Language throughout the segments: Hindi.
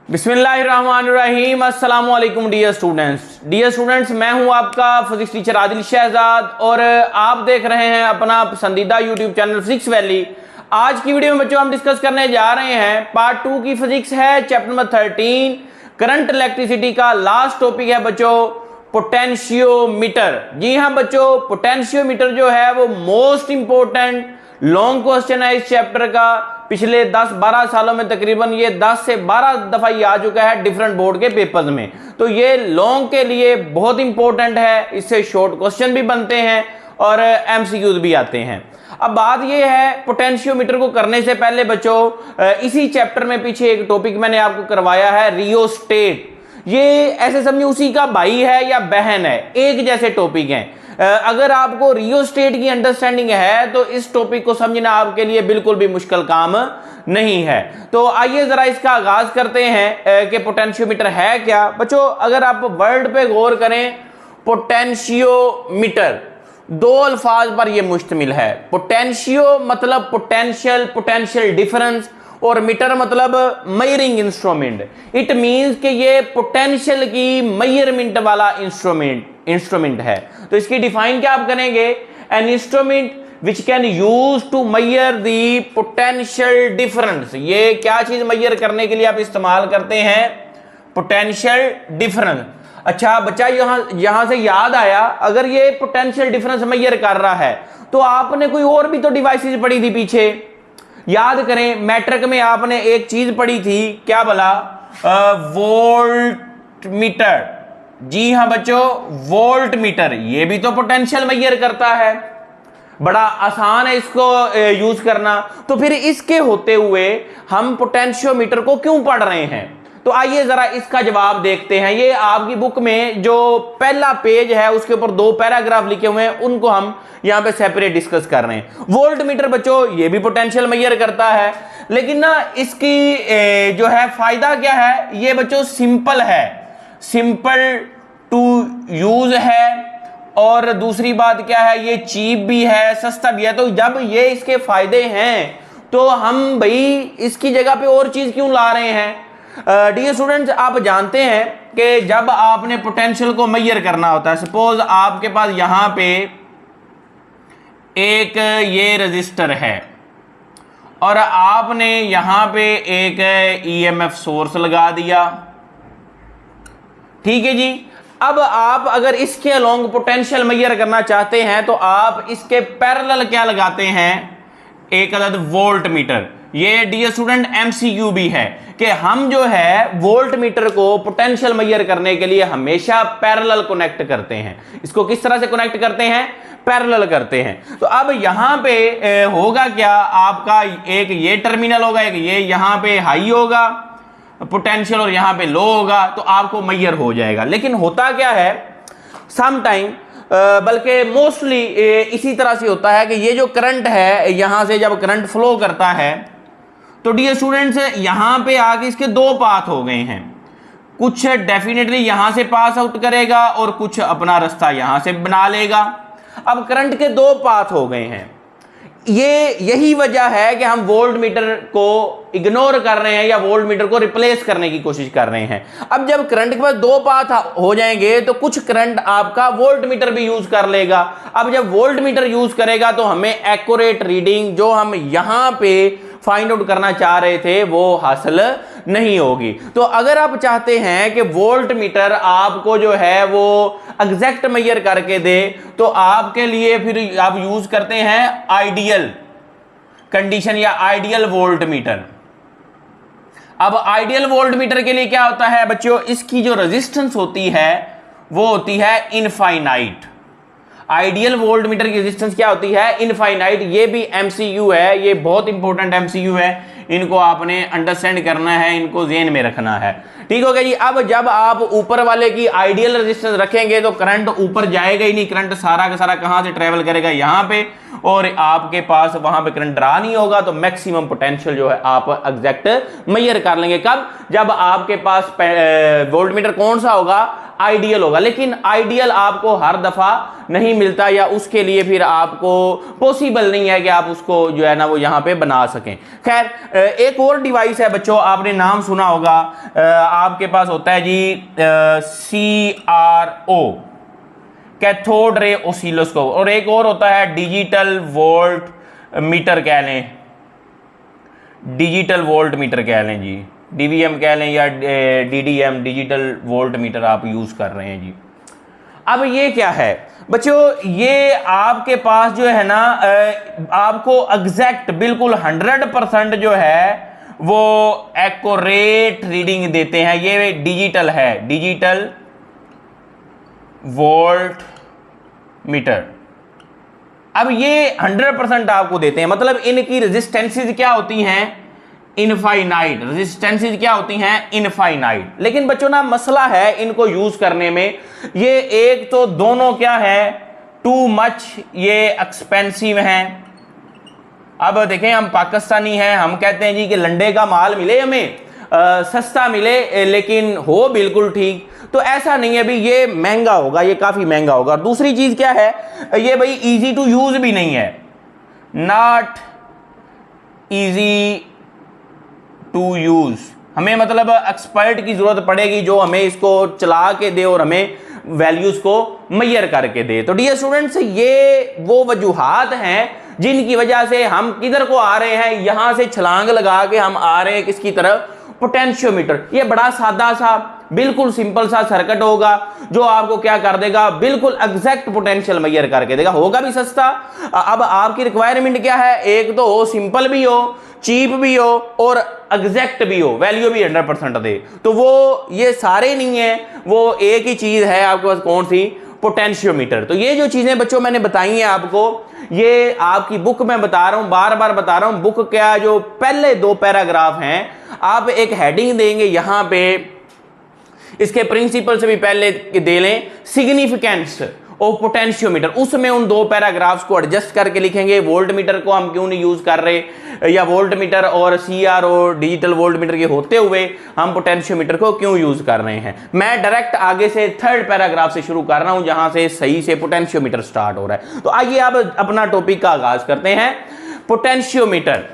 बिस्मिल्लाहिर्रहमानिर्रहीम। अस्सलाम वालेकुम डियर स्टूडेंट्स, मैं हूं आपका फिजिक्स टीचर आदिल शहजाद और आप देख रहे हैं अपना पसंदीदा यूट्यूब चैनल फिजिक्स वैली। आज की वीडियो में बच्चों हम डिस्कस करने जा रहे हैं पार्ट 2 की फिजिक्स है, चैप्टर नंबर 13 करंट इलेक्ट्रिसिटी का लास्ट टॉपिक है बच्चों पोटेंशियोमीटर। जी हाँ बच्चों, पोटेंशियोमीटर जो है वो मोस्ट इंपॉर्टेंट लॉन्ग क्वेश्चन है इस चैप्टर का। पिछले 10-12 सालों में तकरीबन ये 10 से 12 दफा ये आ चुका है डिफरेंट बोर्ड के पेपर्स में, तो ये लॉन्ग के लिए बहुत इंपॉर्टेंट है। इससे शॉर्ट क्वेश्चन भी बनते हैं और एमसीक्यूज भी आते हैं। अब बात ये है पोटेंशियोमीटर को करने से पहले बच्चों इसी चैप्टर में पीछे एक टॉपिक मैंने आपको करवाया है रियोस्टेट। ये ऐसे समझिए उसी का भाई है या बहन है, एक जैसे टॉपिक हैं। अगर आपको रियोस्टेट की अंडरस्टैंडिंग है तो इस टॉपिक को समझना आपके लिए बिल्कुल भी मुश्किल काम नहीं है। तो आइए जरा इसका आगाज करते हैं कि पोटेंशियोमीटर है क्या। बच्चों अगर आप वर्ड पे गौर करें, पोटेंशियोमीटर दो अल्फाज पर यह मुश्तमिल है। पोटेंशियो मतलब पोटेंशियल डिफरेंस और मीटर मतलब मेजरिंग इंस्ट्रूमेंट। इट मींस कि ये पोटेंशियल की मेजरमेंट वाला इंस्ट्रूमेंट है। तो इसकी डिफाइन क्या आप करेंगे, an instrument which can use to measure the potential difference. ये क्या चीज मेजर करने के लिए आप इस्तेमाल करते हैं, पोटेंशियल डिफरेंस। अच्छा बच्चा यहां से याद आया, अगर ये पोटेंशियल डिफरेंस मेजर कर रहा है तो आपने कोई और भी तो डिवाइसेस पढ़ी थी पीछे। याद करें मैट्रिक में आपने एक चीज पढ़ी थी, क्या बोला, वोल्ट मीटर। जी हां बच्चों, वोल्ट मीटर ये भी तो पोटेंशियल मेजर करता है। बड़ा आसान है इसको यूज करना। तो फिर इसके होते हुए हम पोटेंशियोमीटर को क्यों पढ़ रहे हैं, तो आइए जरा इसका जवाब देखते हैं। ये आपकी बुक में जो पहला पेज है उसके ऊपर 2 पैराग्राफ लिखे हुए हैं, उनको हम यहां पे सेपरेट डिस्कस कर रहे हैं। वोल्ट मीटर बच्चों ये भी पोटेंशियल मेजर करता है, लेकिन ना इसकी जो है फायदा क्या है, ये बच्चों सिंपल है, सिंपल टू यूज है, और दूसरी बात क्या है, ये चीप भी है, सस्ता भी है। तो जब ये इसके फायदे हैं तो हम भाई इसकी जगह पे और चीज क्यों ला रहे हैं। डियर स्टूडेंट्स, आप जानते हैं कि जब आपने पोटेंशियल को मेजर करना होता है, सपोज आपके पास यहां पे एक ये रजिस्टर है और आपने यहां पे एक ईएमएफ सोर्स लगा दिया, ठीक है जी। अब आप अगर इसके अलोंग पोटेंशियल मेजर करना चाहते हैं तो आप इसके पैरेलल क्या लगाते हैं, एक अदद वोल्ट मीटर। ये डियर स्टूडेंट एमसीक्यू भी है कि हम जो है वोल्ट मीटर को पोटेंशियल मेजर करने के लिए हमेशा पैरेलल कनेक्ट करते हैं। इसको किस तरह से कनेक्ट करते हैं, पैरेलल करते हैं। तो अब यहां पे होगा क्या, आपका एक ये टर्मिनल होगा, एक ये यहां पे हाई होगा पोटेंशियल और यहां पे लो होगा, तो आपको मेजर हो जाएगा। लेकिन होता क्या है सम टाइम, बल्कि मोस्टली इसी तरह से होता है कि ये जो करंट है यहां से जब करंट फ्लो करता है तो डियर स्टूडेंट्स यहां पे आके इसके 2 पाथ हो गए हैं। कुछ डेफिनेटली यहां से पास आउट करेगा और कुछ अपना रास्ता यहां से बना लेगा। अब करंट के 2 पाथ हो गए हैं। यही वजह है कि हम वोल्ट मीटर को इग्नोर कर रहे हैं या वोल्ट मीटर को रिप्लेस करने की कोशिश कर रहे हैं। अब जब करंट के पास 2 पाथ हो जाएंगे तो कुछ करंट आपका वोल्ट मीटर भी यूज कर लेगा। अब जब वोल्ट मीटर यूज करेगा तो हमें एक्यूरेट रीडिंग जो हम यहां पे फाइंड आउट करना चाह रहे थे वो हासिल नहीं होगी। तो अगर आप चाहते हैं कि वोल्ट मीटर आपको जो है वो एग्जैक्ट मेजर करके दे तो आपके लिए फिर आप यूज करते हैं आइडियल कंडीशन या आइडियल वोल्ट मीटर। अब आइडियल वोल्ट मीटर के लिए क्या होता है बच्चों, इसकी जो रेजिस्टेंस होती है वो होती है इनफाइनाइट। आइडियल वोल्ट मीटर की रेजिस्टेंस क्या होती है, इनफाइनाइट। ये भी एमसीक्यू है, ये बहुत इंपॉर्टेंट एमसीक्यू है, इनको आपने अंडरस्टैंड करना है, इनको ज़हन में रखना है, ठीक हो गया जी। अब जब आप ऊपर वाले की आइडियल रेजिस्टेंस रखेंगे तो करंट ऊपर जाएगा ही नहीं, करंट सारा का सारा कहां से ट्रेवल करेगा, यहां पे, और आपके पास वहां पे करंट ड्रा नहीं होगा। तो मैक्सिमम पोटेंशियल जो है आप एग्जैक्ट मेजर कर लेंगे। कब, जब आपके पास वोल्ट मीटर कौन सा होगा, आइडियल होगा, लेकिन आइडियल आपको हर दफा नहीं मिलता, या उसके लिए फिर आपको पॉसिबल नहीं है कि आप उसको जो है ना वो यहां पे बना सकें। खैर एक और डिवाइस है बच्चों, आपने नाम सुना होगा, आपके पास होता है जी CRO, कैथोड रे ऑसिलोस्कोप, और एक और होता है डिजिटल वोल्ट मीटर कह लें, डिजिटल वोल्ट मीटर कह लें जी, DVM कह लें या DDM, डिजिटल वोल्ट मीटर आप यूज कर रहे हैं जी। अब ये क्या है बच्चों, ये आपके पास जो है ना आपको एग्जैक्ट बिल्कुल 100% जो है वो एक्यूरेट रीडिंग देते हैं। ये डिजिटल है, डिजिटल वोल्ट मीटर। अब ये 100% आपको देते हैं, मतलब इनकी रेजिस्टेंसेस क्या होती हैं, इनफाइनाइट। रेजिस्टेंसेस क्या होती हैं, इनफाइनाइट। लेकिन बच्चों ना मसला है इनको यूज करने में, ये एक तो दोनों क्या है, टू मच ये एक्सपेंसिव हैं। अब देखें हम पाकिस्तानी हैं, हम कहते हैं जी कि लंडे का माल मिले हमें, सस्ता मिले लेकिन हो बिल्कुल ठीक, तो ऐसा नहीं है भी, ये महंगा होगा, ये काफी महंगा होगा। और दूसरी चीज क्या है, ये भाई इजी टू यूज भी नहीं है, नॉट इजी टू यूज। हमें मतलब एक्सपर्ट की जरूरत पड़ेगी जो हमें इसको चला के दे और हमें वैल्यूज को मैयर करके दे। तो डियर स्टूडेंट्स, ये वो वजूहात हैं जिनकी वजह से हम किधर को आ रहे हैं, यहां से छलांग लगा के हम आ रहे हैं किसकी तरफ, पोटेंशियोमीटर। ये बड़ा सादा सा बिल्कुल सिंपल सा सर्किट होगा जो आपको क्या कर देगा, बिल्कुल एग्जैक्ट पोटेंशियल मैयर करके देगा, होगा भी सस्ता। अब आपकी रिक्वायरमेंट क्या है, एक तो हो सिंपल भी हो, चीप भी हो और एग्जैक्ट भी हो, वैल्यू भी 100% दे। तो वो ये सारे नहीं है, वो एक ही चीज है आपके पास, कौन सी, पोटेंशियोमीटर। तो ये जो चीजें बच्चों मैंने बताई हैं आपको, ये आपकी बुक में बता रहा हूं, बार बार बता रहा हूं, बुक क्या जो पहले 2 पैराग्राफ हैं, आप एक हेडिंग देंगे यहां पे, इसके प्रिंसिपल से भी पहले दे लें, सिग्निफिकेंस ऑफ पोटेंशियोमीटर, उसमें उन 2 पैराग्राफ्स को एडजस्ट करके लिखेंगे। वोल्ट मीटर को हम क्यों नहीं यूज कर रहे, या वोल्ट मीटर और CRO डिजिटल वोल्ट मीटर के होते हुए हम पोटेंशियोमीटर को क्यों यूज कर रहे हैं। मैं डायरेक्ट आगे से 3rd पैराग्राफ से शुरू कर रहा हूं जहां से सही से पोटेंशियोमीटर स्टार्ट हो रहा है। तो आइए अब अपना टॉपिक का आगाज करते हैं। पोटेंशियोमीटर,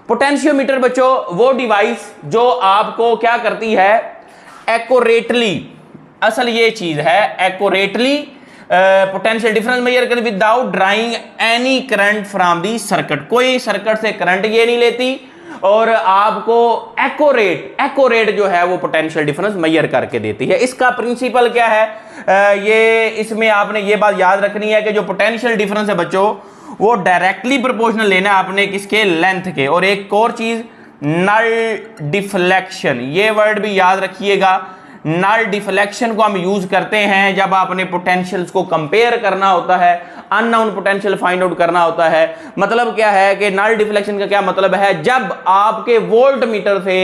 पोटेंशियोमीटर बच्चों वो डिवाइस जो आपको क्या करती है, एक्यूरेटली, असल ये चीज है, एक्यूरेटली पोटेंशियल डिफरेंस मेजर कर without drawing any current from the circuit. कोई सर्किट से करंट ये नहीं लेती और आपको एक्यूरेट जो है वो पोटेंशियल डिफरेंस मेजर करके देती है। इसका प्रिंसिपल क्या है, ये इसमें आपने ये बात याद रखनी है कि जो पोटेंशियल डिफरेंस है बच्चों वो डायरेक्टली प्रोपोर्शनल लेना है आपने किसके, लेंथ के। और एक और चीज नल डिफ्लेक्शन, ये वर्ड भी याद रखिएगा। नल डिफ्लेक्शन को हम यूज करते हैं जब आपने पोटेंशियल्स को कंपेयर करना होता है, अननोन पोटेंशियल फाइंड आउट करना होता है। मतलब क्या है कि नल डिफ्लेक्शन का क्या मतलब है, जब आपके वोल्ट मीटर से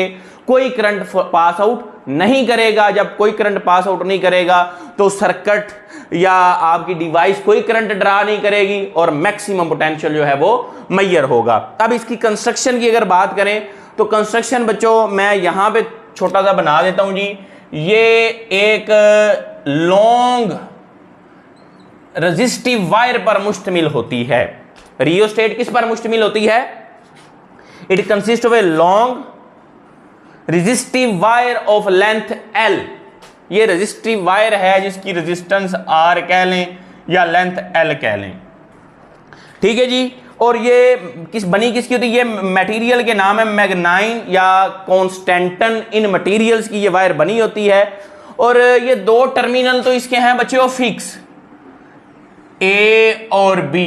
कोई करंट पास आउट नहीं करेगा, जब कोई करंट पास आउट नहीं करेगा तो सर्किट या आपकी डिवाइस कोई करंट ड्रा नहीं करेगी और मैक्सिमम पोटेंशियल जो है वो मैयर होगा। अब इसकी कंस्ट्रक्शन की अगर बात करें तो कंस्ट्रक्शन बच्चों मैं यहां पे छोटा सा बना देता हूं जी। ये एक लॉन्ग रेजिस्टिव वायर पर मुश्तमिल होती है। रियोस्टेट किस पर मुश्तमिल होती है, it consist of a long resistive wire of length L। ये रेजिस्टिव वायर है जिसकी रेजिस्टेंस R कह लें या लेंथ L कह लें, ठीक है जी। और ये किसकी होती है, ये मटेरियल के नाम है मैग्नाइन या कॉन्स्टेंटन, इन मटेरियल्स की ये वायर बनी होती है। और ये 2 टर्मिनल तो इसके हैं बच्चों फिक्स, A और B।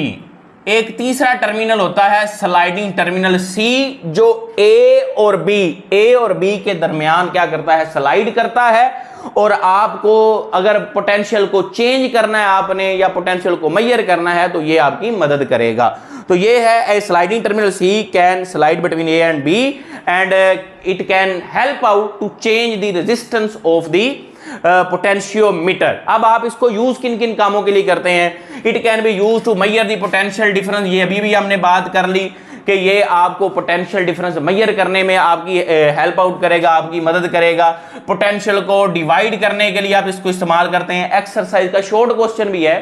एक तीसरा टर्मिनल होता है स्लाइडिंग टर्मिनल C, जो A और B के दरमियान क्या करता है, स्लाइड करता है। और आपको अगर पोटेंशियल को चेंज करना है आपने या पोटेंशियल को मैयर करना है तो ये आपकी मदद करेगा। तो ये है a sliding terminal C can slide between A and B and it can help out to change the resistance of the potentiometer. अब आप इसको यूज किन किन कामों के लिए करते हैं, it can be use to measure the potential difference, ये अभी भी हमने बात कर ली। कि ये आपको पोटेंशियल डिफरेंस मेजर करने में आपकी हेल्प आउट करेगा, आपकी मदद करेगा। पोटेंशियल को डिवाइड करने के लिए आप इसको इस्तेमाल करते हैं। एक्सरसाइज का शॉर्ट क्वेश्चन भी है,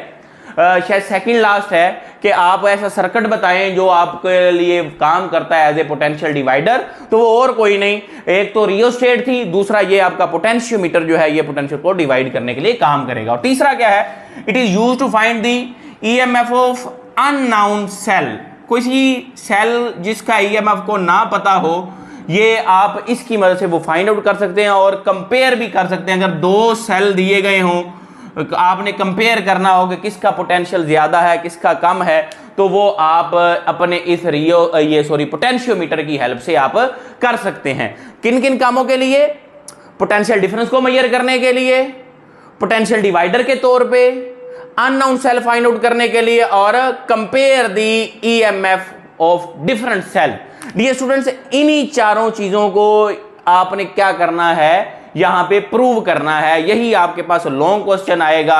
शायद सेकंड लास्ट है, कि आप ऐसा सर्किट बताएं जो आपके लिए काम करता है एज ए पोटेंशियल डिवाइडर। तो वो और कोई नहीं, एक तो रियोस्टेट थी, दूसरा ये आपका पोटेंशियोमीटर जो है ये पोटेंशियल को डिवाइड करने के लिए काम करेगा। और तीसरा क्या है, it is used to find the EMF of unknown cell. किसी सेल जिसका ईएमएफ को ना पता हो, ये आप इसकी मदद से वो फाइंड आउट कर सकते हैं और कंपेयर भी कर सकते हैं। अगर दो सेल दिए गए हों, आपने कंपेयर करना हो कि किसका पोटेंशियल ज्यादा है किसका कम है, तो वो आप अपने इस पोटेंशियोमीटर की हेल्प से आप कर सकते हैं। किन किन कामों के लिए? पोटेंशियल डिफरेंस को मेजर करने के लिए, पोटेंशियल डिवाइडर के तौर पे, अननोन सेल फाइंड आउट करने के लिए, और compare the EMF of different cell. Dear students, इन्हीं चारों चीजों को आपने क्या करना है, यहां पे प्रूव करना है। यही आपके पास लॉन्ग क्वेश्चन आएगा।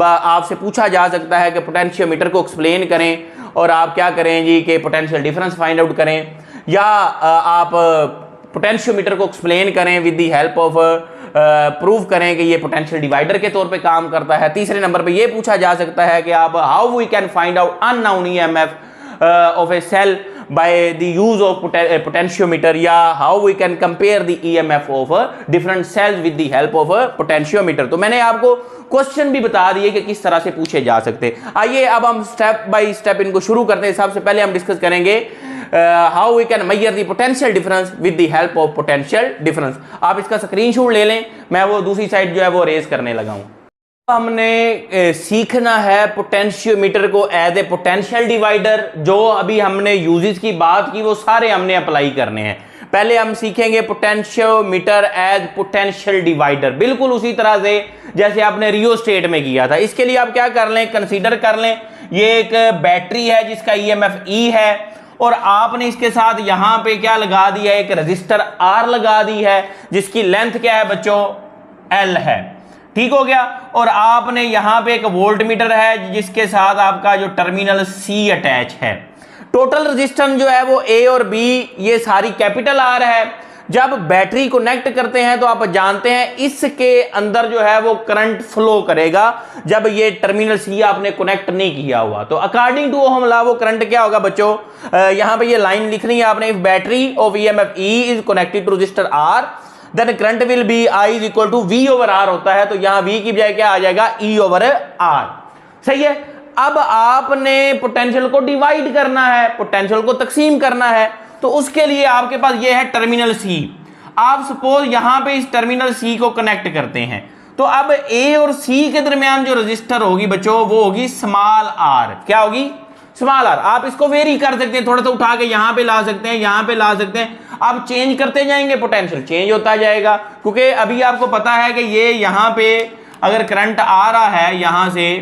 आपसे पूछा जा सकता है कि पोटेंशियोमीटर को एक्सप्लेन करें, और आप क्या करें जी कि पोटेंशियल डिफरेंस फाइंड आउट करें, या आप पोटेंशियोमीटर को एक्सप्लेन करें with the help of prove करें कि ये पोटेंशियल डिवाइडर के तौर पे काम करता है। तीसरे नंबर पे ये पूछा जा सकता है कि आप how we can find out unknown EMF of a cell by the use of potentiometer, या how we can compare the EMF of different cells with the help of a potentiometer। तो मैंने आपको क्वेश्चन भी बता दिए कि किस तरह से पूछे जा सकते। आइए अब हम स्टेप बाय स्टेप इनको शुरू करते हैं। सबसे पहले हम डिस्कस करेंगे how we can measure the potential difference with the help of potential difference. आप इसका स्क्रीनशॉट ले लें, मैं वो दूसरी साइड जो है वो रेज करने लगा हूं। हमने सीखना है पोटेंशियोमीटर को एज ए पोटेंशियल डिवाइडर। जो अभी हमने यूजेस की बात की वो सारे हमने अप्लाई करने हैं। पहले हम सीखेंगे पोटेंशियोमीटर एज पोटेंशियल डिवाइडर, बिल्कुल उसी तरह से जैसे आपने रियोस्टेट में किया था। इसके लिए आप क्या कर लें, कंसीडर कर लें ये एक बैटरी है जिसका ईएमएफ ई है, और आपने इसके साथ यहां पे क्या लगा दिया, एक रजिस्टर आर लगा दी है जिसकी लेंथ क्या है बच्चों, एल है। ठीक हो गया। और आपने यहां पे एक वोल्ट मीटर है जिसके साथ आपका जो टर्मिनल सी अटैच है। टोटल रेजिस्टेंस जो है वो ए और बी ये सारी कैपिटल आर है। जब बैटरी कनेक्ट करते हैं तो आप जानते हैं इसके अंदर जो है वो करंट फ्लो करेगा जब ये टर्मिनल सी आपने कनेक्ट नहीं किया हुआ। तो अकॉर्डिंग टू ओहम लॉ वो करंट क्या होगा बच्चों, यहां पे ये लाइन लिखनी है आपने, if battery of EMF E is connected to resistor R then current will be I is equal to V over R होता है। तो यहां वी की बजाय क्या आ जाएगा, ई ओवर आर। सही है। अब आपने पोटेंशियल को डिवाइड करना है, पोटेंशियल को तकसीम करना है, तो उसके लिए आपके पास ये है टर्मिनल सी। आप सपोज यहां पे इस टर्मिनल सी को कनेक्ट करते हैं, तो अब ए और सी के दरमियान जो रजिस्टर होगी बच्चों वो होगी स्मॉल आर। क्या होगी, स्मॉल आर। आप इसको वेरी कर सकते हैं, थोड़ा सा उठा के यहां पे ला सकते हैं, यहां पे ला सकते हैं। आप चेंज करते जाएंगे, पोटेंशियल चेंज होता जाएगा, क्योंकि अभी आपको पता है कि ये यहां पे अगर करंट आ रहा है, यहां से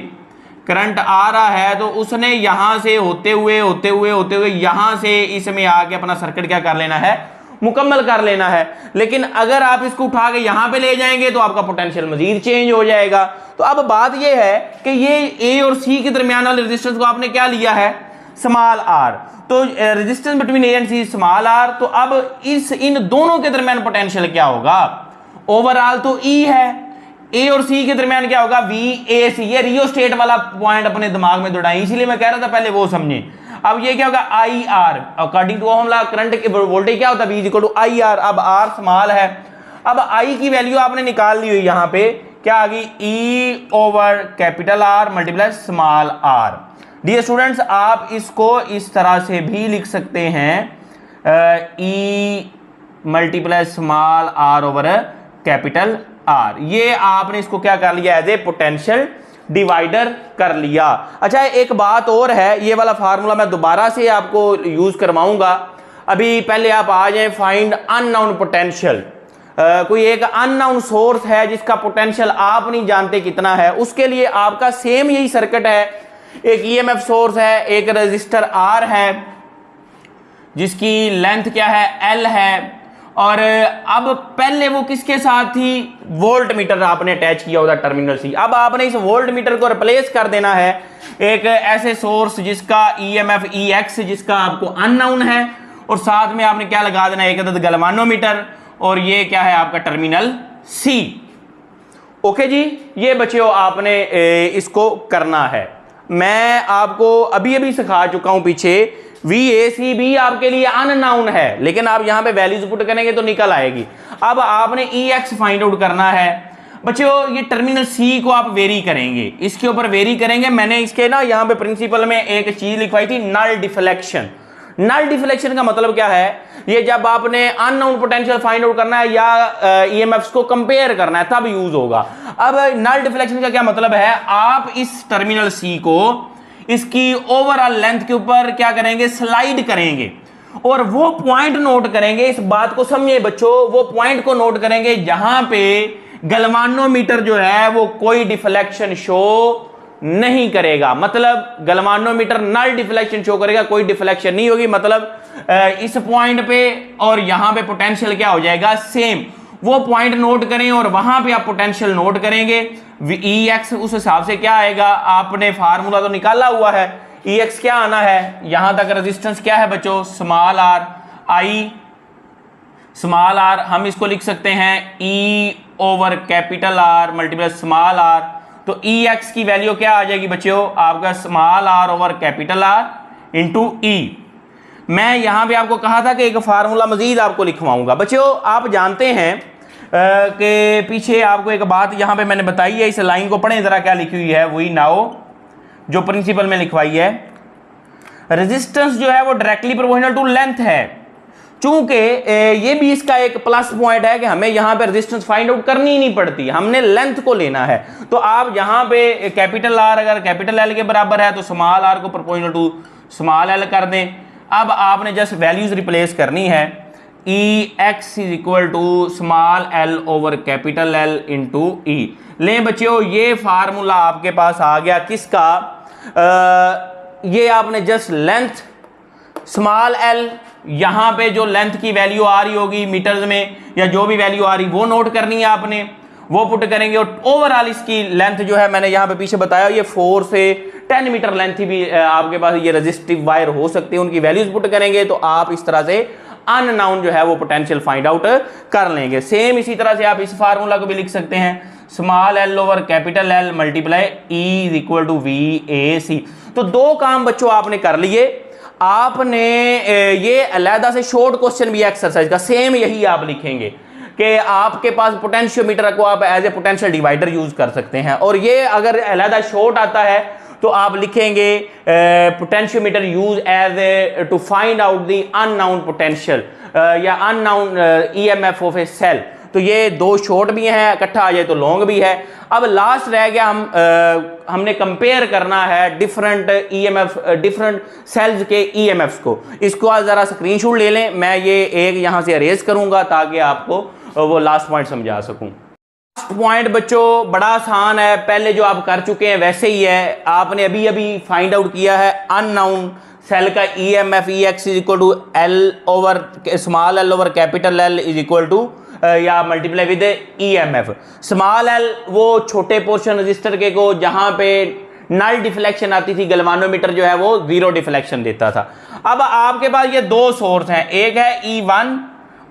करंट आ रहा है, तो उसने यहां से होते हुए यहां से इसमें आके अपना सर्किट क्या कर लेना है, मुकम्मल कर लेना है। लेकिन अगर आप इसको उठा के यहां पे ले जाएंगे तो आपका पोटेंशियल मजीद चेंज हो जाएगा। तो अब बात यह है कि ये ए और सी के दरमियान वाले रेजिस्टेंस को आपने क्या लिया है, स्मॉल आर। तो resistance between A and C small r. तो अब इन दोनों के दरमियान पोटेंशियल क्या होगा, ओवरऑल तो ई है, ए और सी के दरमियान क्या होगा, वी ए सी। ये रियोस्टेट वाला पॉइंट अपने दिमाग में दौड़ाएं, इसीलिए मैं कह रहा था पहले वो समझें। अब ये क्या होगा, I R. According to Ohm law current की वोल्टेज क्या होता है, V is equal to I R. अब आर स्मॉल है, अब आई की वैल्यू आपने निकाल ली हुई, यहां पे क्या आ गई, e over capital R multiply small r. Dear students, आप इसको इस तरह से भी लिख सकते हैं, e multiply small r over capital R. ये आपने इसको क्या कर लिया, एज ए पोटेंशियल डिवाइडर कर लिया। अच्छा, एक बात और है, ये वाला फार्मूला मैं दोबारा से आपको यूज करवाऊंगा। अभी पहले आप आ जाएं, फाइंड अननोन पोटेंशियल। कोई एक अननोन सोर्स है जिसका पोटेंशियल आप नहीं जानते कितना है, उसके लिए आपका सेम यही सर्किट है। एक ईएमएफ सोर्स है, एक रेजिस्टर आर है जिसकी लेंथ क्या है, एल है, और अब पहले वो किसके साथ थी, वोल्ट मीटर आपने अटैच किया होता टर्मिनल सी। अब आपने इस वोल्ट मीटर को रिप्लेस कर देना है एक ऐसे सोर्स जिसका ईएमएफ EX जिसका आपको अननोन है, और साथ में आपने क्या लगा देना, एक अदद गैल्वानोमीटर, और ये क्या है आपका टर्मिनल सी। ओके जी, ये बच्चों आपने इसको करना है। मैं आपको अभी अभी सिखा चुका हूं पीछे, VAC भी आपके लिए अननाउन है, लेकिन आप यहां पे वैल्यूज पुट करेंगे तो निकल आएगी। अब आपने EX फाइंड आउट करना है बच्चों। ये टर्मिनल C को आप वेरी करेंगे, इसके ऊपर वेरी करेंगे। मैंने इसके ना यहां पे प्रिंसिपल में एक चीज लिखवाई थी, नल डिफ्लेक्शन। नल डिफ्लेक्शन का मतलब क्या है, ये जब आपने अननोन पोटेंशियल फाइंड आउट करना है या EMFs को कंपेयर करना है तब यूज होगा। अब नल डिफ्लेक्शन का क्या मतलब है, आप इस टर्मिनल C को इसकी ओवरऑल लेंथ के ऊपर क्या करेंगे, स्लाइड करेंगे, और वो पॉइंट नोट करेंगे। इस बात को समझिए बच्चों, वो पॉइंट को नोट करेंगे जहां पे गैल्वानोमीटर जो है वो कोई डिफ्लेक्शन शो नहीं करेगा। मतलब गैल्वानोमीटर नल डिफ्लेक्शन शो करेगा, कोई डिफ्लेक्शन नहीं होगी। मतलब इस पॉइंट पे और यहां पे पोटेंशियल क्या हो जाएगा, सेम। वो पॉइंट नोट करें और वहां पे आप पोटेंशियल नोट करेंगे। EX उस हिसाब से क्या आएगा, आपने फार्मूला तो निकाला हुआ है। EX क्या आना है, यहां तक रेजिस्टेंस क्या है बच्चों, small r I small r, हम इसको लिख सकते हैं E over capital R multiply small r। तो EX की वैल्यू क्या आ जाएगी बच्चों, आपका small r over capital R into E। मैं यहां पे आपको कहा था कि एक फार्मूला मजीद आपको लिखवाऊंगा बच्चों। आप जानते हैं कि पीछे आपको एक बात यहां पे मैंने बताई है, इस लाइन को पढ़ें जरा क्या लिखी हुई है, वही नाउ जो प्रिंसिपल में लिखवाई है। रेजिस्टेंस जो है वो डायरेक्टली प्रोपोर्शनल टू लेंथ है। चूंकि ये भी इसका एक प्लस पॉइंट है कि हमें यहां पे रेजिस्टेंस फाइंड आउट करनी ही नहीं पड़ती, हमने लेंथ को लेना है। तो आप यहां पे कैपिटल R अगर कैपिटल L के बराबर है तो स्मॉल r को प्रोपोर्शनल टू स्मॉल l कर दें। अब आपने जस्ट वैल्यूज रिप्लेस करनी है, EX is equal to small l over capital L into E। लें बच्चों, ये फार्मूला आपके पास आ गया किसका, ये आपने जस्ट लेंथ स्मॉल l, यहां पे जो लेंथ की वैल्यू आ रही होगी मीटर्स में या जो भी वैल्यू आ रही वो नोट करनी है आपने, वो पुट करेंगे। और ओवरऑल इसकी लेंथ जो है मैंने यहां पे पीछे बताया, ये 4 से 10 मीटर लेंथ भी आपके पास ये रेजिस्टिव वायर हो सकती है, उनकी वैल्यूज पुट करेंगे तो आप इस तरह से अननाउन जो है वो पोटेंशियल फाइंड आउट कर लेंगे। सेम इसी तरह से आप इस फार्मूला को भी लिख सकते हैं, small l over capital L multiply E is equal to VAC। तो दो काम बच्चों आपने कर लिए। आपने ये अलहदा से शॉर्ट क्वेश्चन भी एक्सरसाइज का सेम यही आप लिखेंगे कि आपके पास पोटेंशियोमीटर को आप as a potential divider use कर सकते हैं, और ये अगर अलहदा शॉर्ट आता है तो आप लिखेंगे potentiometer use as a to find out the unknown potential या unknown EMF of a cell. तो ये दो शॉर्ट भी हैं, इकट्ठा आ जाए तो लॉन्ग भी है। अब लास्ट रह गया हमने कंपेयर करना है डिफरेंट EMF डिफरेंट सेल्स के EMFs को। इसको आज जरा स्क्रीनशॉट ले लें, मैं ये एक यहां से अरेज करूंगा ताकि आपको वो लास्ट पॉइंट समझा सकूं। लास्ट पॉइंट बच्चों बड़ा आसान है, पहले जो आप कर चुके हैं वैसे ही है। आपने अभी अभी फाइंड आउट किया है अननोन सेल का EMF EX is equal to L over small l over capital L is equal to या multiply with EMF। Small l वो छोटे पोर्शन रजिस्टर के को जहां पे नल डिफ्लेक्शन आती थी, गैल्वानोमीटर जो है वो जीरो डिफ्लेक्शन देता था। अब आपके पास ये दो सोर्स हैं, एक है E1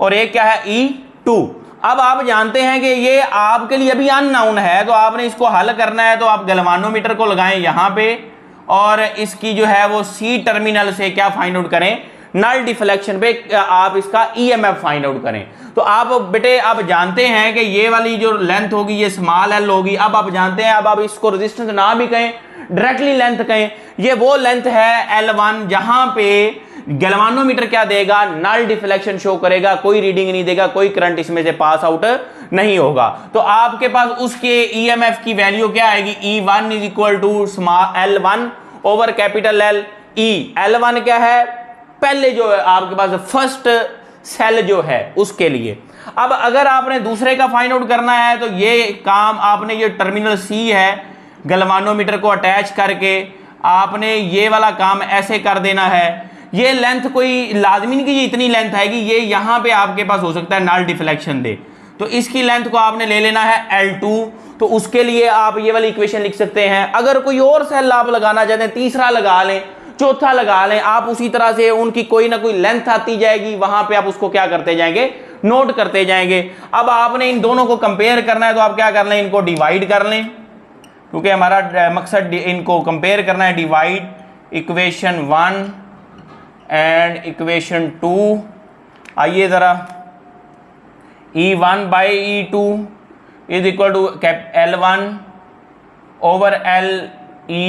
और एक क्या है E2। अब आप जानते हैं कि ये आपके लिए अभी अननोन है, तो आपने इसको हल करना है। तो आप गैल्वानोमीटर को लगाएं यहां पे और इसकी जो है वो C टर्मिनल से क्या फाइंड आउट करें, नल डिफ्लेक्शन पे आप इसका EMF फाइंड आउट करें। तो आप बेटे आप जानते हैं कि ये वाली जो लेंथ होगी ये स्मॉल l होगी। अब आप जानते हैं, अब आप इसको रेजिस्टेंस ना भी कहें, डायरेक्टली लेंथ कहें, ये वो लेंथ है L1 जहां पे गैल्वानोमीटर क्या देगा, नल डिफ्लेक्शन शो करेगा, कोई रीडिंग नहीं देगा, कोई करंट इसमें से पास आउट नहीं होगा। तो आपके पास उसके EMF की वैल्यू क्या आएगी, E1 is equal to small L1 over capital L। E L1 क्या है, पहले जो आपके पास फर्स्ट सेल जो है उसके लिए। अब अगर आपने दूसरे का फाइंड आउट करना है तो ये काम आपने, ये टर्मिनल C है, गैल्वानोमीटर को अटैच करके आपने ये वाला काम ऐसे कर देना है ये लेंथ कोई लाजमी नहीं कि ये इतनी लेंथ आएगी, ये यहां पे आपके पास हो सकता है नल डिफ्लेक्शन दे, तो इसकी लेंथ को आपने ले लेना है L2। तो उसके लिए आप ये वाली इक्वेशन लिख सकते हैं। अगर कोई और सेल आप लगाना चाहते हैं, तीसरा लगा लें, चौथा लगा लें, आप उसी तरह से उनकी कोई ना कोई लेंथ आती जाएगी, वहां पे आप उसको क्या करते जाएंगे, नोट करते जाएंगे। अब आपने इन दोनों को कंपेयर करना है, तो आप क्या कर लें, इनको डिवाइड कर लें, क्योंकि हमारा मकसद इनको कंपेयर करना है। Divide equation 1 and equation 2। आइए जरा, E1 by E2 is equal to L1 over LE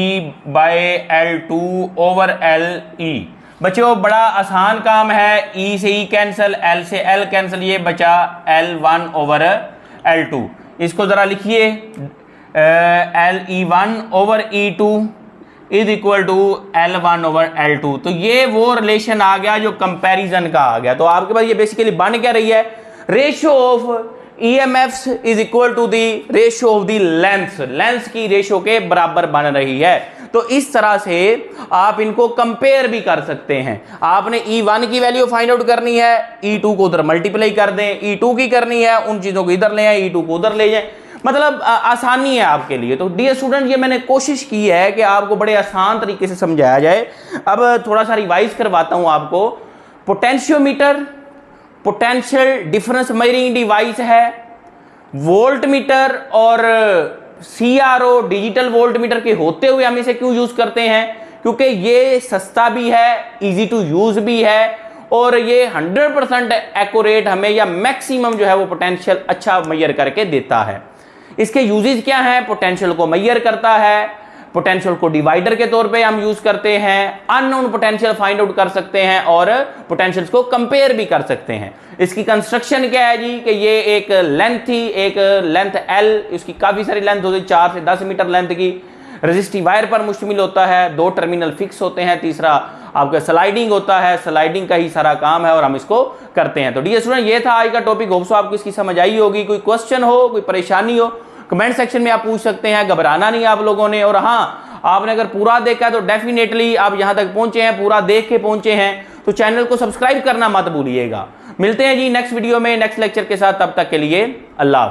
by L2 over LE। बच्चों बड़ा आसान काम है, E से E कैंसिल, L से L कैंसिल, ये बचा L1 ओवर L2। इसको जरा लिखिए, LE1 over E2 is equal to L1 over L2। तो ये वो रिलेशन आ गया जो कंपैरिजन का आ गया। तो आपके पास ये बेसिकली बन क्या रही है, ratio of EMFs is equal to the ratio of the length की रेशियो के बराबर बन रही है। तो इस तरह से आप इनको कंपेयर भी कर सकते हैं। आपने E1 की वैल्यू फाइंड आउट करनी है, E2 को उधर मल्टीप्लाई कर दें, E2 की करनी है, उन चीजों को इधर ले आए, E2 को उधर ले जाएं, मतलब आसानी है आपके लिए। तो डियर स्टूडेंट, ये मैंने कोशिश की है कि आपको बड़े आसान तरीके से समझाया जाए। अब थोड़ा सा रिवाइज करवाता हूं आपको। Potentiometer potential difference measuring device है, वोल्ट मीटर और CRO डिजिटल वोल्ट मीटर के होते हुए हम इसे क्यों यूज करते हैं, क्योंकि ये सस्ता भी है, इजी टू यूज भी है, और ये 100% एक्यूरेट हमें या मैक्सिमम जो है वो पोटेंशियल अच्छा मेजर करके देता है। इसके यूजेस क्या हैं, पोटेंशियल को मेजर करता है, पोटेंशियल को डिवाइडर के तौर पे हम यूज करते हैं, अननोन पोटेंशियल फाइंड आउट कर सकते हैं और पोटेंशियल्स को कंपेयर भी कर सकते हैं। इसकी कंस्ट्रक्शन क्या है जी, कि ये एक लेंथ थी, एक लेंथ L, इसकी काफी सारी लेंथ होती है, 4 से 10 मीटर लेंथ की, रेजिस्टिव वायर पर मुश्तमिल होता है, 2 टर्मिनल फिक्स होते हैं, तीसरा आपका स्लाइडिंग होता है, स्लाइडिंग का ही सारा काम है और हम इसको करते हैं। तो डियर स्टूडेंट, ये था आज का टॉपिक, होप सो आपको इसकी समझ आई होगी। कोई क्वेश्चन हो, कोई परेशानी हो, कमेंट सेक्शन में आप पूछ सकते हैं, घबराना नहीं आप लोगों ने। और हाँ, आपने अगर पूरा देखा है तो डेफिनेटली आप यहां तक पहुंचे हैं, पूरा देख के पहुंचे हैं, तो चैनल को सब्सक्राइब करना मत भूलिएगा। मिलते हैं जी नेक्स्ट वीडियो में, नेक्स्ट लेक्चर के साथ, तब तक के लिए अल्लाह।